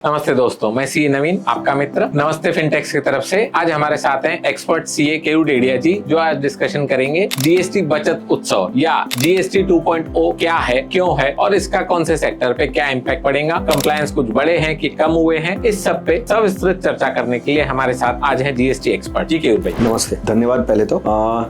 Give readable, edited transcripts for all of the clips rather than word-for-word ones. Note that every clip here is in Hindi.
नमस्ते दोस्तों, मैं सी नवीन आपका मित्र नमस्ते फिनटेक्स की तरफ से। आज हमारे साथ हैं एक्सपर्ट सीए केयू डेडिया जी, जो आज डिस्कशन करेंगे जीएसटी बचत उत्सव या जीएसटी 2.0 क्या है, क्यों है और इसका कौन से सेक्टर पे क्या इम्पैक्ट पड़ेगा, कंप्लायंस कुछ बड़े हैं कि कम हुए हैं, इस सब पे सविस्तृत चर्चा करने के लिए हमारे साथ आज है जीएसटी एक्सपर्ट जी केयू भाई। नमस्ते, धन्यवाद। पहले तो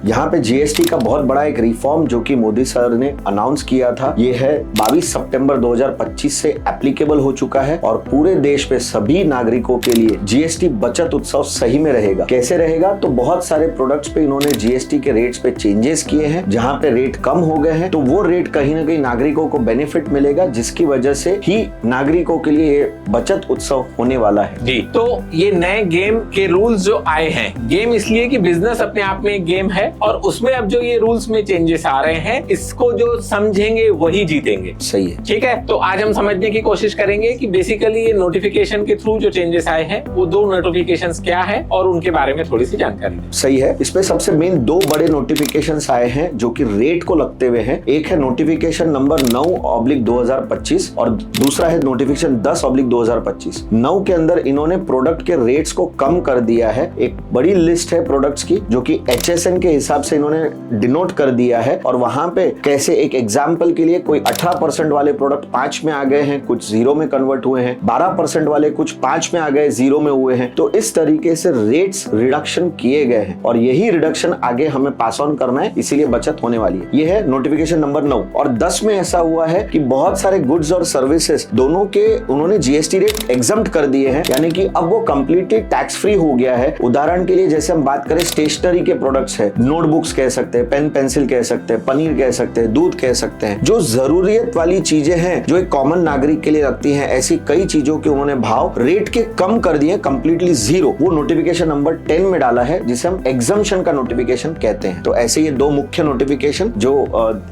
यहाँ पे जीएसटी का बहुत बड़ा एक रिफॉर्म जो कि मोदी सर ने अनाउंस किया था, ये है 22 सितंबर 2025 से एप्लीकेबल हो चुका है और पूरे देश पे सभी नागरिकों के लिए जीएसटी बचत उत्सव सही में रहेगा। कैसे रहेगा? तो बहुत सारे प्रोडक्ट्स पे इन्होंने जीएसटी के रेट्स पे चेंजेस किए हैं। जहाँ पे रेट कम हो गए हैं तो वो रेट कहीं ना कहीं नागरिकों को बेनिफिट मिलेगा, जिसकी वजह से ही नागरिकों के लिए ये बचत उत्सव होने वाला है जी। तो ये नए गेम के रूल्स जो आए हैं, गेम इसलिए कि बिजनेस अपने आप में एक गेम है और उसमें अब जो ये रूल्स में चेंजेस आ रहे हैं, इसको जो समझेंगे वही जीतेंगे। सही है, ठीक है। तो आज हम समझने की कोशिश करेंगे कि बेसिकली ये नोटिफिकेशन के थ्रू जो चेंजेस आए हैं वो दो नोटिफिकेशंस क्या है और उनके बारे में थोड़ी सी जानकारी दें। सही है। इसमें सबसे मेन दो बड़े नोटिफिकेशंस आए हैं जो कि रेट को लगते हुए हैं। एक है नोटिफिकेशन नंबर 9/2025 और दूसरा है नोटिफिकेशन 10/2025। 9 के अंदर इन्होंने प्रोडक्ट के रेट्स को कम कर दिया है। एक बड़ी लिस्ट है प्रोडक्ट्स की जो कि HSN के हिसाब से इन्होंने डिनोट कर दिया है और वहां पे कैसे, एक एग्जाम्पल के लिए, कोई 18% वाले प्रोडक्ट 5 में आ गए हैं, कुछ 0 में कन्वर्ट हुए हैं, 12% वाले कुछ 5 में आ गए, 0 में हुए हैं। तो इस तरीके से रेट्स रिडक्शन किए गए हैं और यही रिडक्शन आगे हमें पास ऑन करना है, इसीलिए बचत होने वाली है। ये है नोटिफिकेशन नंबर 9। और 10 में ऐसा हुआ है कि बहुत सारे गुड्स और सर्विसेज दोनों के उन्होंने जीएसटी रेट एग्जम्प्ट कर दिए हैं, यानी कि अब वो कंप्लीटली टैक्स फ्री हो गया है। उदाहरण के लिए जैसे हम बात करें स्टेशनरी के प्रोडक्ट्स है, नोटबुक्स कह सकते हैं, पेन पेंसिल कह सकते हैं, पनीर कह सकते हैं, दूध कह सकते हैं, जो जरूरियत वाली चीजें हैं जो एक कॉमन नागरिक के लिए लगती हैं, ऐसी कई चीजों के उन्होंने भाव रेट के कम कर दिए, कंप्लीटली 0। वो नोटिफिकेशन नंबर 10 में डाला है, जिसे हम एग्जम्पशन का नोटिफिकेशन कहते हैं। तो ऐसे ये दो मुख्य नोटिफिकेशन जो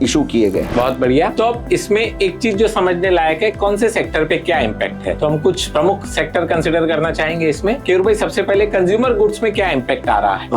इशू किए गए। बहुत बढ़िया। तो अब इसमें एक चीज जो समझने लायक है, कौन से सेक्टर पे क्या इम्पैक्ट है, तो हम कुछ प्रमुख सेक्टर कंसिडर करना चाहेंगे इसमें। केयूर भाई, सबसे पहले कंज्यूमर गुड्स में क्या इम्पैक्ट आ रहा है?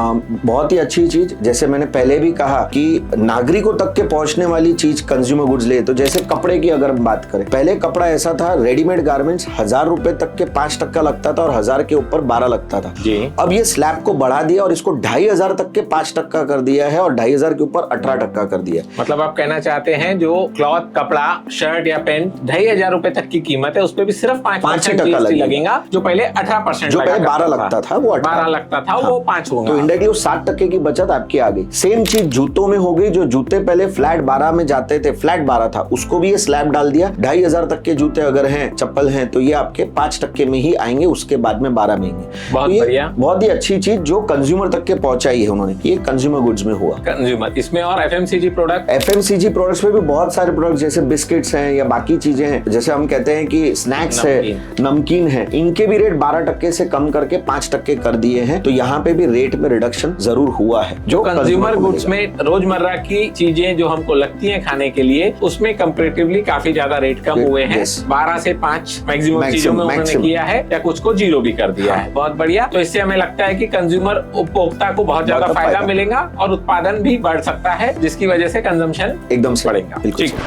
बहुत ही अच्छी चीज, जैसे मैंने पहले भी कहा कि नागरिकों तक के पहुंचने वाली चीज कंज्यूमर गुड्स ले। तो जैसे कपड़े की अगर हम बात करें, पहले कपड़ा ऐसा था, रेडीमेड गारमेंट्स 1000 रुपए तक के 5% लगता था और 1000 के ऊपर 12 लगता था जी। अब ये स्लैब को बढ़ा दिया और इसको 2500 तक के 5% कर दिया है और 2500 के ऊपर 18% कर दिया। मतलब आप कहना चाहते हैं जो क्लॉथ, कपड़ा, शर्ट या पैंट 2500 रुपए तक की कीमत है, उस पे भी सिर्फ 5% लगेगा। जो पहले 18%, जो पहले 12 लगता था वो 12 लगता था, वो 5 होगा। तो इंडायरेक्टली 60% की बचत आपकी आ गई। सेम चीज जूतों में हो गई। जो जूते पहले फ्लैट 12 में जाते थे, फ्लैट 12 था, उसको भी ये स्लैब डाल दिया। 2500 तक के जूते अगर हैं, चप्पल हैं, तो ये आपके 5% में ही आएंगे, उसके बाद में 12 में आएंगे। बहुत बढ़िया, बहुत ही अच्छी चीज जो कंज्यूमर तक के पहुंचाई है उन्होंने। ये कंज्यूमर गुड्स में हुआ। कंज्यूमर इसमें और एफएमसीजी प्रोडक्ट्स में भी बहुत सारे प्रोडक्ट्स जैसे बिस्किट्स हैं या बाकी चीजें हैं, जैसे हम कहते हैं कि स्नैक्स है, नमकीन है, इनके भी रेट 12% से कम करके 5% कर दिए हैं। तो यहाँ पे भी रेट में रिडक्शन जरूर हुआ है। जो कंज्यूमर गुड्स में रोजमर्रा की चीजें जो हमको लगती हैं खाने के लिए, उसमें कंपैरेटिवली काफी ज्यादा रेट कम हुए हैं। 12 से 5 मैक्सिमम चीजों में उन्होंने किया है, या कुछ को 0 भी कर दिया है। बहुत बढ़िया। तो इससे हमें लगता है कि कंज्यूमर उपभोक्ता को बहुत ज्यादा फायदा मिलेगा और उत्पादन भी बढ़ सकता है, जिसकी वजह से कंजम्पशन एकदम से बढ़ेगा।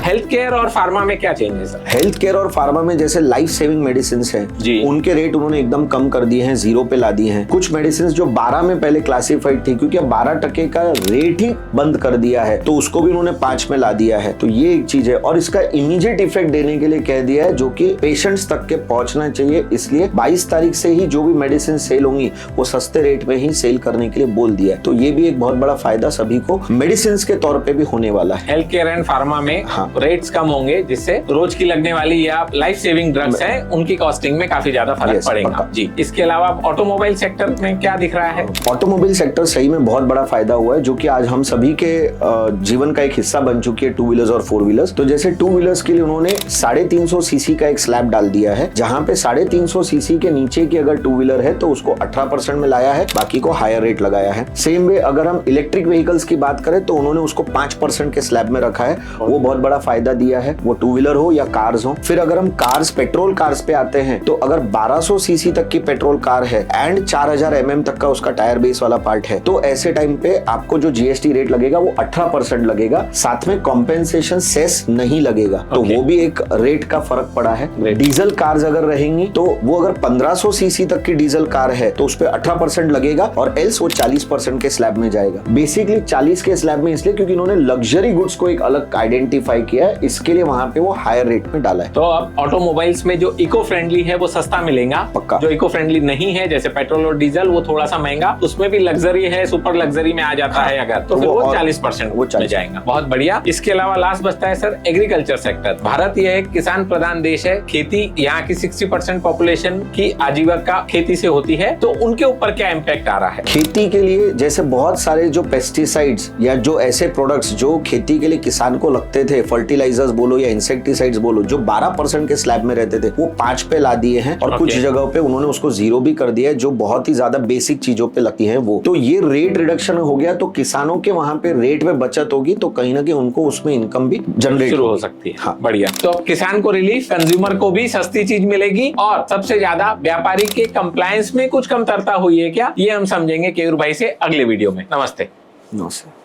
हेल्थ केयर और फार्मा में क्या चेंजेस है? हेल्थ केयर और फार्मा में जैसे लाइफ सेविंग मेडिसिन है जी, उनके रेट उन्होंने एकदम कम कर दिए हैं, 0 पे ला दिए हैं। कुछ मेडिसिन जो 12 में पहले क्लासिफाइड थी, क्योंकि 12% का रेट ही बंद कर दिया है, तो उसको भी उन्होंने 5 में ला दिया है। तो ये एक चीज है और इसका इमीडिएट इफेक्ट देने के लिए कह दिया है, जो कि पेशेंट्स तक के पहुंचना चाहिए। इसलिए 22 तारीख से ही जो भी मेडिसिन सेल होंगी वो सस्ते रेट में ही सेल करने के लिए बोल दिया है। तो ये भी एक बहुत बड़ा फायदा सभी को मेडिसिन के तौर पे भी होने वाला है। हेल्थ केयर एंड फार्मा में रेट्स कम होंगे, जिससे रोज की लगने वाली या लाइफ सेविंग ड्रग्स हैं, उनकी कॉस्टिंग में काफी ज्यादा फर्क पड़ेगा जी। इसके अलावा ऑटोमोबाइल सेक्टर में क्या दिख रहा है? ऑटोमोबाइल सेक्टर सही में बहुत बड़ा फायदा हुआ है, जो कि आज हम सभी के जीवन का एक हिस्सा बन चुकी है, 2 व्हीलर्स और 4 व्हीलर्स। तो जैसे 2 व्हीलर्स के लिए उन्होंने 350 सीसी का एक स्लैब डाल दिया है, जहां पे 350 सीसी के नीचे की अगर 2 व्हीलर है तो उसको 18% में लाया है, बाकी को हायर रेट लगाया है। सेम वे अगर हम इलेक्ट्रिक व्हीकल्स की बात करें तो उन्होंने उसको 5% के स्लैब में रखा है, वो बहुत बड़ा फायदा दिया है, वो 2 व्हीलर हो या कार्स हो। फिर अगर हम कार्स, पेट्रोल कार्स पे आते हैं, तो अगर 1200 सीसी तक की पेट्रोल कार है एंड 4000 mm तक का उसका टायर बेस वाला पार्ट है, तो ऐसे टाइम पे आपको जो जीएसटी रेट लगेगा वो 18% लगेगा, साथ में कॉम्पेंसेशन सेस नहीं लगेगा। तो वो भी एक रेट का फर्क पड़ा है। डीजल कार्स अगर अगर रहेंगी तो वो अगर 1500 सीसी तक की डीजल कार है तो उस पर 18% लगेगा और एल्स वो 40% के स्लैब में जाएगा। बेसिकली 40 के स्लैब में इसलिए क्योंकि इन्होंने लग्जरी गुड्स को एक अलग आइडेंटिफाई किया है, इसके लिए वहां पे वो हायर रेट में डाला है। तो अब ऑटोमोबाइल्स में जो इको फ्रेंडली है वो सस्ता मिलेगा, पक्का। जो इको फ्रेंडली नहीं है जैसे पेट्रोल और डीजल वो थोड़ा सा महंगा, उसमें भी लग्जरी है, सुपर लग्जरी में आ जाता है अगर, तो फिर वो 40% में जाएगा। बहुत बढ़िया। इसके अलावा लास्ट बचता है सर एग्रीकल्चर सेक्टर। भारत यह एक किसान प्रधान देश है, खेती यहाँ की 60% पॉपुलेशन की आजीविका खेती से होती है, तो उनके ऊपर क्या इम्पैक्ट आ रहा है? खेती के लिए जैसे बहुत सारे जो पेस्टिसाइड्स या जो ऐसे प्रोडक्ट्स जो खेती के लिए किसान को लगते थे, फर्टिलाइजर्स बोलो या इंसेक्टिसाइड्स बोलो, जो 12% के स्लैब में रहते थे वो 5 पे ला दिए हैं और कुछ जगहों पे उन्होंने उसको 0 भी कर दिया है, जो बहुत ही ज्यादा बेसिक चीजों पे लगती है वो। तो ये रेट रिडक्शन हो गया तो किसानों के वहां पे रेट में बचत होगी, तो कहीं ना कहीं उनको उसमें इनकम भी जनरेट शुरू हो सकती है। हाँ। बढ़िया। तो अब किसान को रिलीफ, कंज्यूमर को भी सस्ती चीज मिलेगी और सबसे ज्यादा व्यापारी के कंप्लायंस में कुछ कमतरता हुई है क्या, ये हम समझेंगे केयूर भाई से अगले वीडियो में। नमस्ते। नमस्ते।